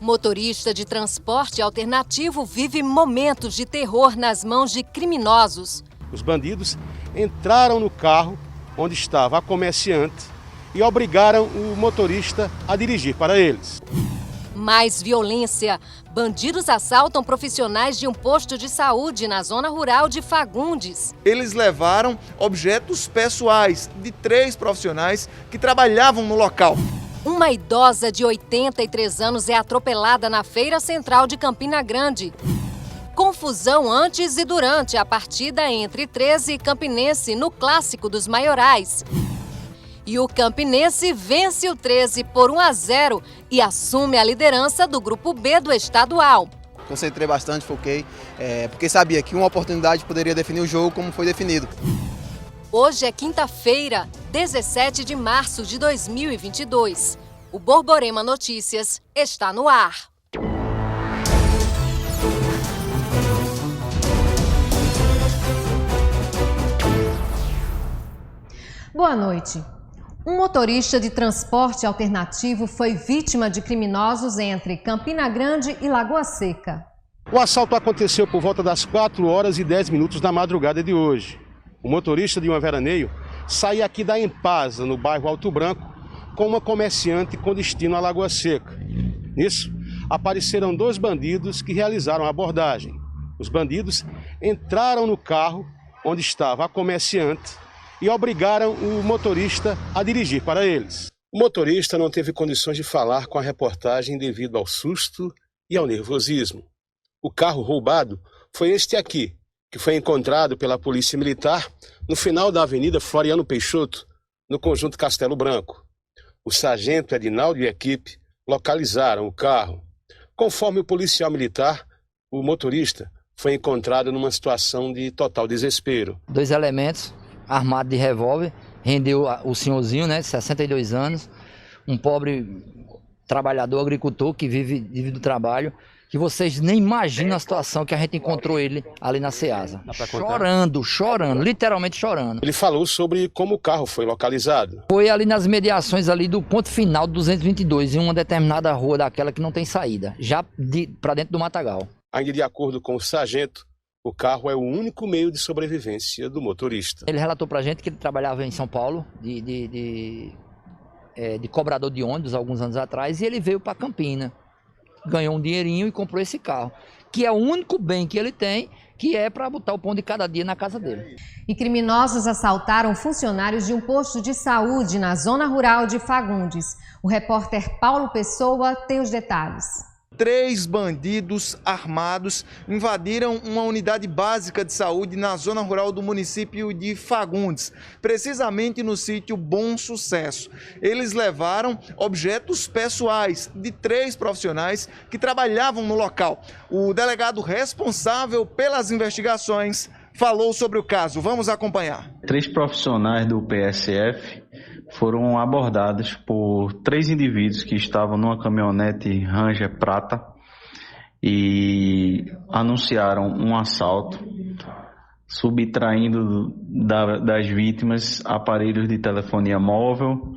Motorista de transporte alternativo vive momentos de terror nas mãos de criminosos. Os bandidos entraram no carro onde estava a comerciante e obrigaram o motorista a dirigir para eles. Mais violência. Bandidos assaltam profissionais de um posto de saúde na zona rural de Fagundes. Eles levaram objetos pessoais de 3 profissionais que trabalhavam no local. Uma idosa de 83 anos é atropelada na Feira Central de Campina Grande. Confusão antes e durante a partida entre 13 e Campinense no Clássico dos Maiorais. E o Campinense vence o 13 por 1-0 e assume a liderança do Grupo B do estadual. Concentrei bastante, foquei, porque sabia que uma oportunidade poderia definir o jogo como foi definido. Hoje é quinta-feira, 17 de março de 2022. O Borborema Notícias está no ar. Boa noite. Um motorista de transporte alternativo foi vítima de criminosos entre Campina Grande e Lagoa Seca. O assalto aconteceu por volta das 4h10 da madrugada de hoje. O motorista de um veraneio saía aqui da Empasa, no bairro Alto Branco, com uma comerciante com destino à Lagoa Seca. Nisso, apareceram 2 bandidos que realizaram a abordagem. Os bandidos entraram no carro onde estava a comerciante e obrigaram o motorista a dirigir para eles. O motorista não teve condições de falar com a reportagem devido ao susto e ao nervosismo. O carro roubado foi este aqui, que foi encontrado pela Polícia Militar no final da Avenida Floriano Peixoto, no conjunto Castelo Branco. O sargento Edinaldo e a equipe localizaram o carro. Conforme o policial militar, o motorista foi encontrado numa situação de total desespero. 2 elementos armados de revólver rendeu o senhorzinho, né, de 62 anos, um pobre trabalhador, agricultor que vive do trabalho, que vocês nem imaginam a situação que a gente encontrou ele ali na Ceasa. Chorando, literalmente chorando. Ele falou sobre como o carro foi localizado. Foi ali nas mediações ali do ponto final do 222, em uma determinada rua daquela que não tem saída, já para dentro do matagal. Ainda de acordo com o sargento, o carro é o único meio de sobrevivência do motorista. Ele relatou pra gente que ele trabalhava em São Paulo, de cobrador de ônibus alguns anos atrás, e ele veio para Campina. Ganhou um dinheirinho e comprou esse carro, que é o único bem que ele tem, que é para botar o pão de cada dia na casa dele. E criminosos assaltaram funcionários de um posto de saúde na zona rural de Fagundes. O repórter Paulo Pessoa tem os detalhes. 3 bandidos armados invadiram uma unidade básica de saúde na zona rural do município de Fagundes, precisamente no sítio Bom Sucesso. Eles levaram objetos pessoais de 3 profissionais que trabalhavam no local. O delegado responsável pelas investigações falou sobre o caso. Vamos acompanhar. 3 profissionais do PSF foram abordados por 3 indivíduos que estavam numa caminhonete Ranger prata e anunciaram um assalto, subtraindo das vítimas aparelhos de telefonia móvel,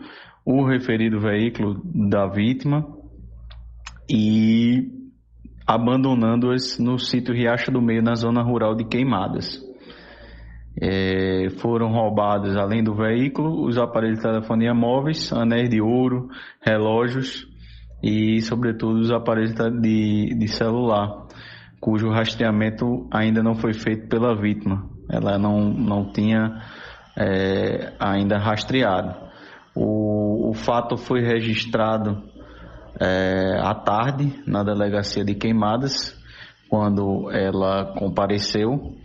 o referido veículo da vítima e abandonando-as no sítio Riacho do Meio, na zona rural de Queimadas. Foram roubados, além do veículo, os aparelhos de telefonia móveis, anéis de ouro, relógios e, sobretudo, os aparelhos de celular, cujo rastreamento ainda não foi feito pela vítima. Ela não tinha ainda rastreado. O fato foi registrado à tarde na delegacia de Queimadas, quando ela compareceu,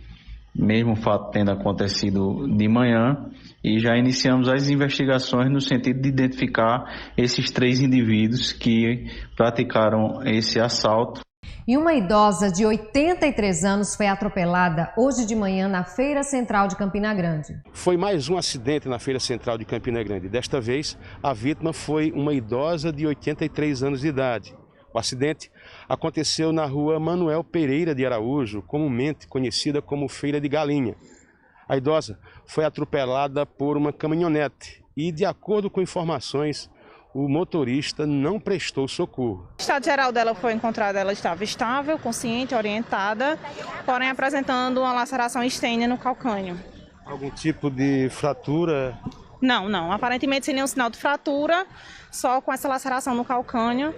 mesmo o fato tendo acontecido de manhã, e já iniciamos as investigações no sentido de identificar esses 3 indivíduos que praticaram esse assalto. E uma idosa de 83 anos foi atropelada hoje de manhã na Feira Central de Campina Grande. Foi mais um acidente na Feira Central de Campina Grande. Desta vez, a vítima foi uma idosa de 83 anos de idade. O acidente aconteceu na rua Manuel Pereira de Araújo, comumente conhecida como Feira de Galinha. A idosa foi atropelada por uma caminhonete e, de acordo com informações, o motorista não prestou socorro. O estado geral dela foi encontrado, ela estava estável, consciente, orientada, porém apresentando uma laceração estênia no calcânio. Algum tipo de fratura? Não, aparentemente sem nenhum sinal de fratura, só com essa laceração no calcânio,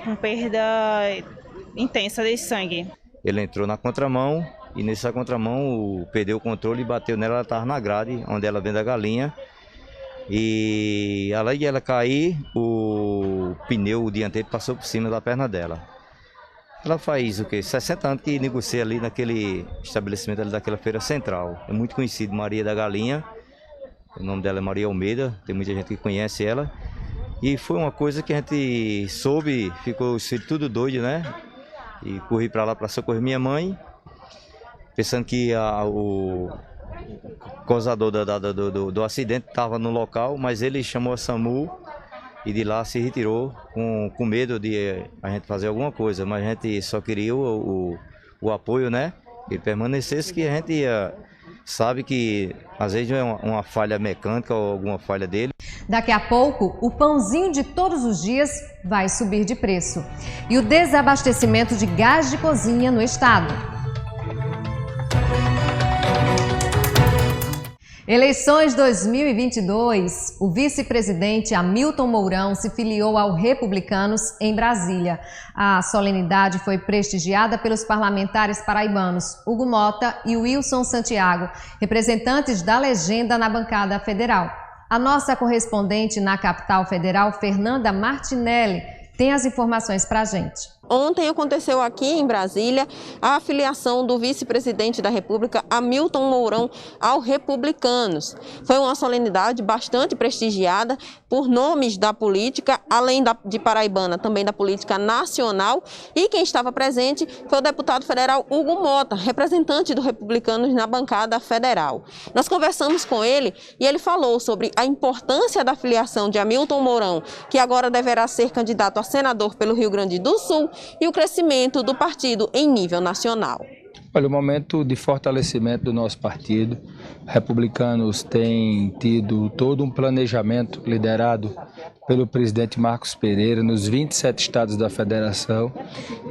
com perda intensa de sangue. Ele entrou na contramão e nessa contramão perdeu o controle e bateu nela, ela estava na grade, onde ela vende a galinha. E além de ela cair, o pneu dianteiro passou por cima da perna dela. Ela faz 60 anos que negocia ali naquele estabelecimento ali daquela feira central. É muito conhecido, Maria da Galinha. O nome dela é Maria Almeida, tem muita gente que conhece ela. E foi uma coisa que a gente soube, ficou os filhos tudo doido, né? E corri para lá para socorrer minha mãe, pensando que o causador do acidente estava no local, mas ele chamou a SAMU e de lá se retirou com medo de a gente fazer alguma coisa, mas a gente só queria o apoio, né? Que permanecesse, que a gente sabe que às vezes é uma falha mecânica ou alguma falha dele. Daqui a pouco, o pãozinho de todos os dias vai subir de preço. E o desabastecimento de gás de cozinha no estado. Eleições 2022. O vice-presidente Hamilton Mourão se filiou ao Republicanos em Brasília. A solenidade foi prestigiada pelos parlamentares paraibanos Hugo Mota e Wilson Santiago, representantes da legenda na bancada federal. A nossa correspondente na capital federal, Fernanda Martinelli, tem as informações para a gente. Ontem aconteceu aqui em Brasília a filiação do vice-presidente da República, Hamilton Mourão, ao Republicanos. Foi uma solenidade bastante prestigiada por nomes da política, além de paraibana, também da política nacional. E quem estava presente foi o deputado federal Hugo Mota, representante do Republicanos na bancada federal. Nós conversamos com ele e ele falou sobre a importância da filiação de Hamilton Mourão, que agora deverá ser candidato a senador pelo Rio Grande do Sul, e o crescimento do partido em nível nacional. Olha, o momento de fortalecimento do nosso partido, Republicanos tem tido todo um planejamento liderado pelo presidente Marcos Pereira nos 27 estados da federação.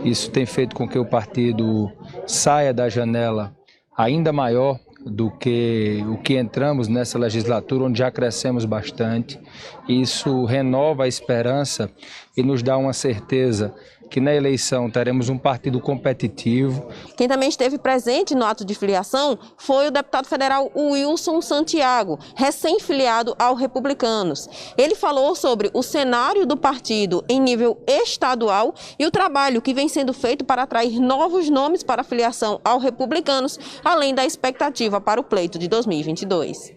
Isso tem feito com que o partido saia da janela ainda maior do que o que entramos nessa legislatura, onde já crescemos bastante. Isso renova a esperança e nos dá uma certeza que na eleição teremos um partido competitivo. Quem também esteve presente no ato de filiação foi o deputado federal Wilson Santiago, recém-filiado ao Republicanos. Ele falou sobre o cenário do partido em nível estadual e o trabalho que vem sendo feito para atrair novos nomes para a filiação ao Republicanos, além da expectativa para o pleito de 2022.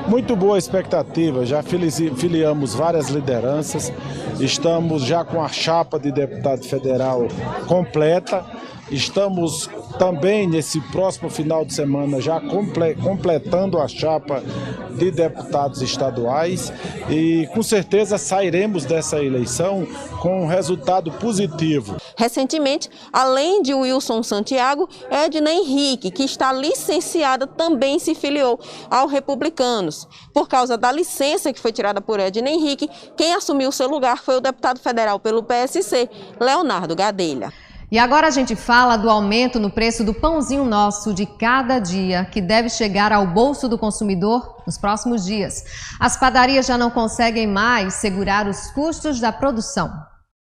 Muito boa expectativa, já filiamos várias lideranças, estamos já com a chapa de deputado federal completa, estamos também nesse próximo final de semana já completando a chapa de deputados estaduais e com certeza sairemos dessa eleição com um resultado positivo. Recentemente, além de Wilson Santiago, Edna Henrique, que está licenciada, também se filiou ao Republicanos. Por causa da licença que foi tirada por Edna Henrique, quem assumiu seu lugar foi o deputado federal pelo PSC, Leonardo Gadelha. E agora a gente fala do aumento no preço do pãozinho nosso de cada dia, que deve chegar ao bolso do consumidor nos próximos dias. As padarias já não conseguem mais segurar os custos da produção.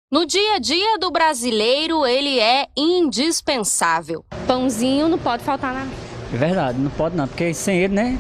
No dia a dia do brasileiro, ele é indispensável. Pãozinho não pode faltar nada. É verdade, não pode não, porque sem ele, né?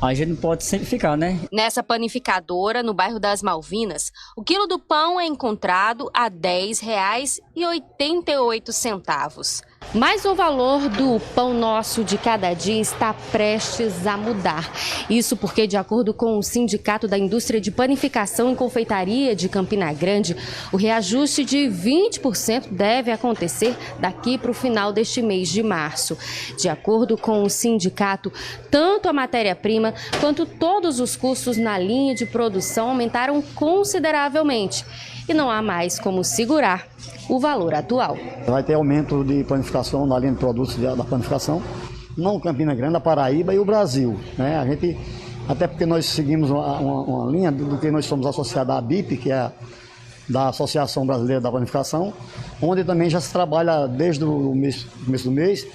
A gente não pode sempre ficar, né? Nessa panificadora, no bairro das Malvinas, o quilo do pão é encontrado a R$ 10,88. Mas o valor do pão nosso de cada dia está prestes a mudar. Isso porque, de acordo com o Sindicato da Indústria de Panificação e Confeitaria de Campina Grande, o reajuste de 20% deve acontecer daqui para o final deste mês de março. De acordo com o sindicato, tanto a matéria-prima quanto todos os custos na linha de produção aumentaram consideravelmente. E não há mais como segurar o valor atual. Vai ter aumento de panificação na linha de produtos da panificação, não Campina Grande, a Paraíba e o Brasil, né? A gente até porque nós seguimos uma linha do que nós somos associados à BIP, que é da Associação Brasileira da Panificação, onde também já se trabalha desde o começo do mês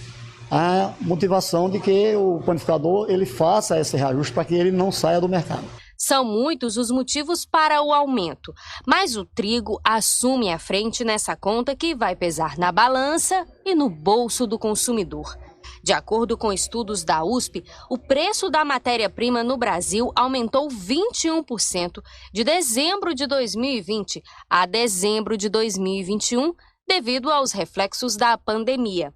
a motivação de que o panificador ele faça esse reajuste para que ele não saia do mercado. São muitos os motivos para o aumento, mas o trigo assume a frente nessa conta que vai pesar na balança e no bolso do consumidor. De acordo com estudos da USP, o preço da matéria-prima no Brasil aumentou 21% de dezembro de 2020 a dezembro de 2021, devido aos reflexos da pandemia.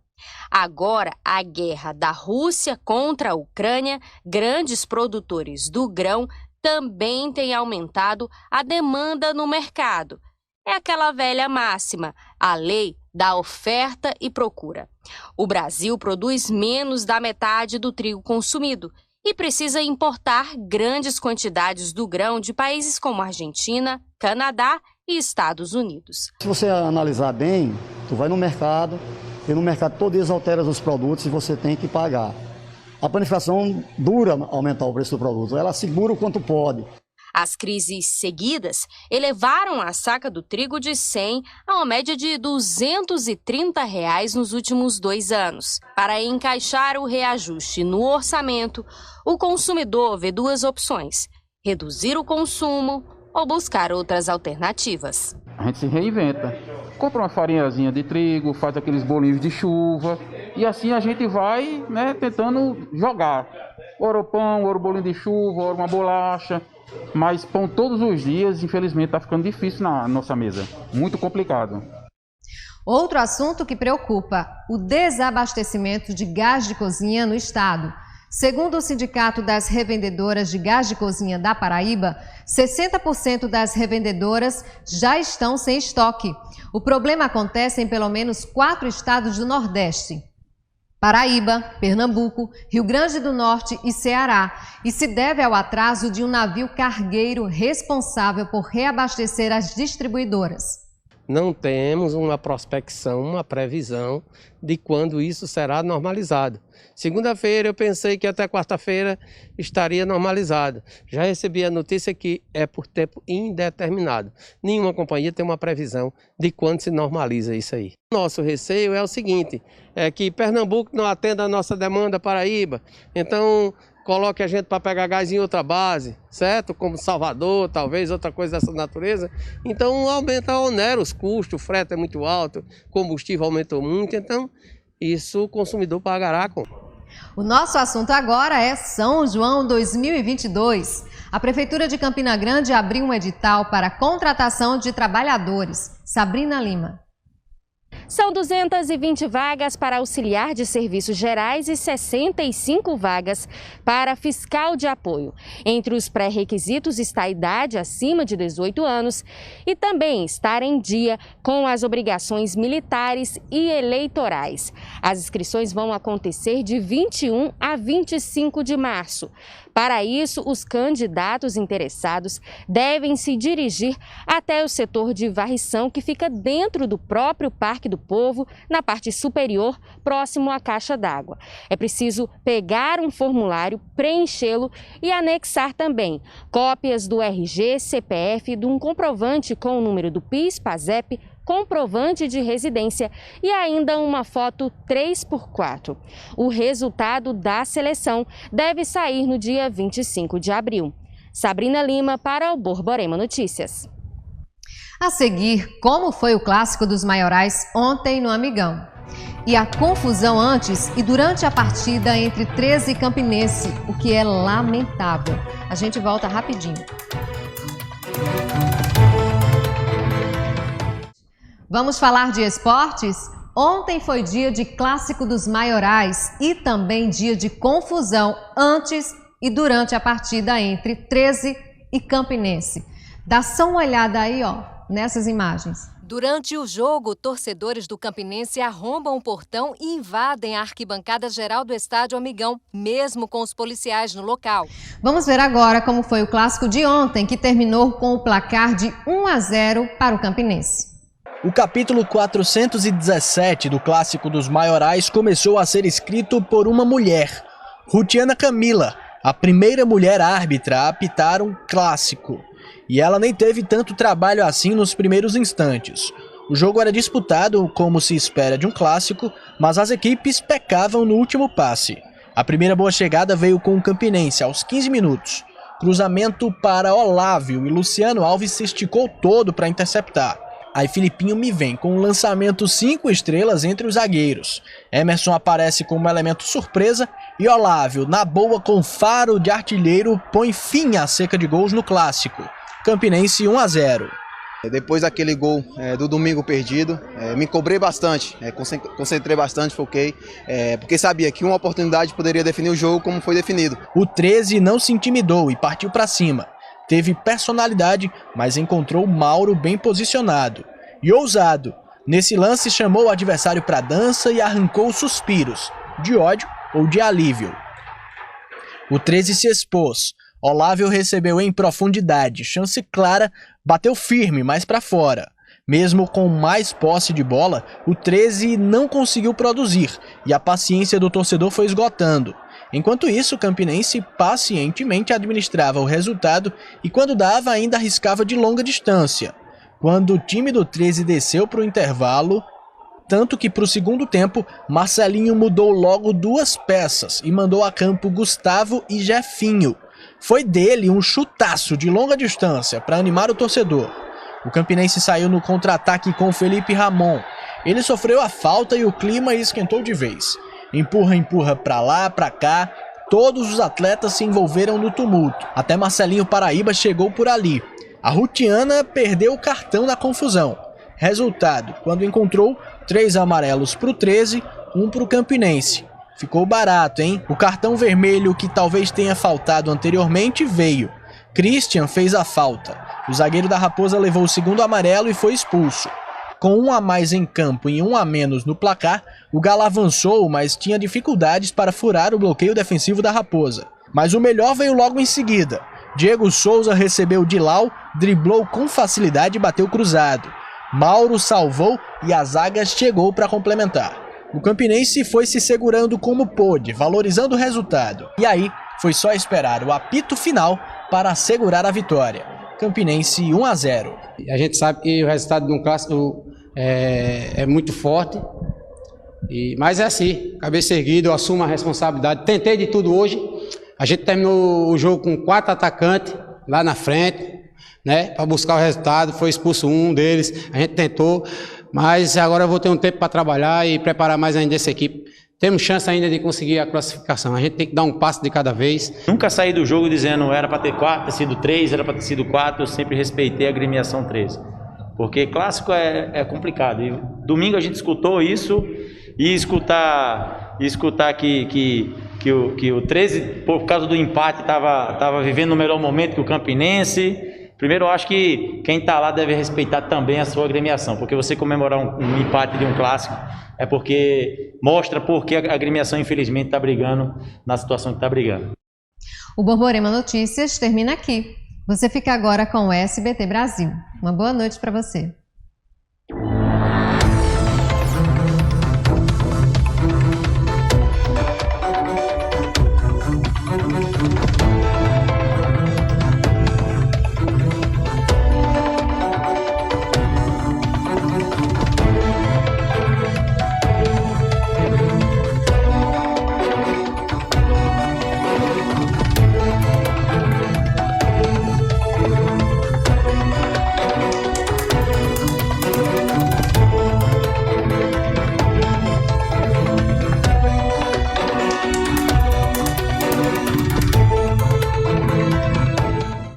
Agora, a guerra da Rússia contra a Ucrânia, grandes produtores do grão também têm aumentado a demanda no mercado. É aquela velha máxima, a lei da oferta e procura. O Brasil produz menos da metade do trigo consumido e precisa importar grandes quantidades do grão de países como Argentina, Canadá e Estados Unidos. Se você analisar bem, tu vai no mercado e no mercado todos eles alteram os produtos e você tem que pagar. A panificação dura aumentar o preço do produto, ela segura o quanto pode. As crises seguidas elevaram a saca do trigo de 100 a uma média de R$ 230 nos últimos 2 anos. Para encaixar o reajuste no orçamento, o consumidor vê 2 opções: reduzir o consumo ou buscar outras alternativas. A gente se reinventa. Compra uma farinhazinha de trigo, faz aqueles bolinhos de chuva e assim a gente vai, tentando jogar. Ora o pão, ora o bolinho de chuva, ora uma bolacha. Mas pão todos os dias, infelizmente, está ficando difícil na nossa mesa. Muito complicado. Outro assunto que preocupa: o desabastecimento de gás de cozinha no estado. Segundo o Sindicato das Revendedoras de Gás de Cozinha da Paraíba, 60% das revendedoras já estão sem estoque. O problema acontece em pelo menos 4 estados do Nordeste: Paraíba, Pernambuco, Rio Grande do Norte e Ceará, e se deve ao atraso de um navio cargueiro responsável por reabastecer as distribuidoras. Não temos uma prospecção, uma previsão de quando isso será normalizado. Segunda-feira eu pensei que até quarta-feira estaria normalizado. Já recebi a notícia que é por tempo indeterminado. Nenhuma companhia tem uma previsão de quando se normaliza isso aí. Nosso receio é o seguinte, é que Pernambuco não atenda a nossa demanda, Paraíba, então coloque a gente para pegar gás em outra base, certo? Como Salvador, talvez outra coisa dessa natureza. Então aumenta, onera os custos, o frete é muito alto, o combustível aumentou muito, então isso o consumidor pagará com. O nosso assunto agora é São João 2022. A Prefeitura de Campina Grande abriu um edital para a contratação de trabalhadores. Sabrina Lima. São 220 vagas para auxiliar de serviços gerais e 65 vagas para fiscal de apoio. Entre os pré-requisitos está a idade acima de 18 anos e também estar em dia com as obrigações militares e eleitorais. As inscrições vão acontecer de 21 a 25 de março. Para isso, os candidatos interessados devem se dirigir até o setor de varrição, que fica dentro do próprio Parque do Povo, na parte superior, próximo à caixa d'água. É preciso pegar um formulário, preenchê-lo e anexar também cópias do RG, CPF, de um comprovante com o número do PIS, PASEP, comprovante de residência e ainda uma foto 3x4. O resultado da seleção deve sair no dia 25 de abril. Sabrina Lima para o Borborema Notícias. A seguir, como foi o clássico dos maiorais ontem no Amigão. E a confusão antes e durante a partida entre 13 e Campinense, o que é lamentável. A gente volta rapidinho. Vamos falar de esportes? Ontem foi dia de clássico dos maiorais e também dia de confusão antes e durante a partida entre 13 e Campinense. Dá só uma olhada aí, nessas imagens. Durante o jogo, torcedores do Campinense arrombam o portão e invadem a arquibancada geral do estádio Amigão, mesmo com os policiais no local. Vamos ver agora como foi o clássico de ontem, que terminou com o placar de 1-0 para o Campinense. O capítulo 417 do Clássico dos Maiorais começou a ser escrito por uma mulher, Rutiana Camila, a primeira mulher árbitra a apitar um clássico. E ela nem teve tanto trabalho assim nos primeiros instantes. O jogo era disputado como se espera de um clássico, mas as equipes pecavam no último passe. A primeira boa chegada veio com o Campinense aos 15 minutos. Cruzamento para Olávio e Luciano Alves se esticou todo para interceptar. Aí Filipinho me vem com um lançamento 5 estrelas entre os zagueiros. Emerson aparece como elemento surpresa e Olávio, na boa com faro de artilheiro, põe fim à seca de gols no clássico. Campinense 1-0. Depois daquele gol do domingo perdido, me cobrei bastante, concentrei bastante, foquei, porque sabia que uma oportunidade poderia definir o jogo como foi definido. O 13 não se intimidou e partiu para cima. Teve personalidade, mas encontrou Mauro bem posicionado. E ousado, nesse lance chamou o adversário para dança e arrancou suspiros, de ódio ou de alívio. O 13 se expôs. Olávio recebeu em profundidade, chance clara, bateu firme, mais para fora. Mesmo com mais posse de bola, o 13 não conseguiu produzir e a paciência do torcedor foi esgotando. Enquanto isso, o Campinense pacientemente administrava o resultado e quando dava ainda arriscava de longa distância. Quando o time do 13 desceu para o intervalo, tanto que para o segundo tempo, Marcelinho mudou logo 2 peças e mandou a campo Gustavo e Jefinho. Foi dele um chutaço de longa distância para animar o torcedor. O Campinense saiu no contra-ataque com Felipe Ramon. Ele sofreu a falta e o clima esquentou de vez. Empurra para lá, para cá, todos os atletas se envolveram no tumulto. Até Marcelinho Paraíba chegou por ali. A Rutiana perdeu o cartão na confusão. Resultado, quando encontrou 3 amarelos para o 13, 1 para o Campinense. Ficou barato, hein? O cartão vermelho que talvez tenha faltado anteriormente veio. Christian fez a falta. O zagueiro da Raposa levou o segundo amarelo e foi expulso. Com 1 a mais em campo e 1 a menos no placar, o Galo avançou, mas tinha dificuldades para furar o bloqueio defensivo da Raposa. Mas o melhor veio logo em seguida. Diego Souza recebeu de Lau, driblou com facilidade e bateu cruzado. Mauro salvou e a zaga chegou para complementar. O Campinense foi se segurando como pôde, valorizando o resultado. E aí, foi só esperar o apito final para assegurar a vitória. Campinense 1-0. A gente sabe que o resultado de um clássico é muito forte, mas é assim, cabeça erguida, eu assumo a responsabilidade. Tentei de tudo hoje. A gente terminou o jogo com 4 atacantes lá na frente, né, para buscar o resultado. Foi expulso um deles, a gente tentou. Mas agora eu vou ter um tempo para trabalhar e preparar mais ainda essa equipe. Temos chance ainda de conseguir a classificação. A gente tem que dar um passo de cada vez. Nunca saí do jogo dizendo era para ter 4, ter sido 3, era para ter sido 4. Eu sempre respeitei a agremiação 13. Porque clássico é complicado. E domingo a gente escutou isso e escutar que o 13, por causa do empate, estava vivendo o melhor momento que o Campinense. Primeiro, eu acho que quem está lá deve respeitar também a sua agremiação, porque você comemorar um empate de um clássico é porque mostra porque a agremiação, infelizmente, está brigando na situação que está brigando. O Borborema Notícias termina aqui. Você fica agora com o SBT Brasil. Uma boa noite para você.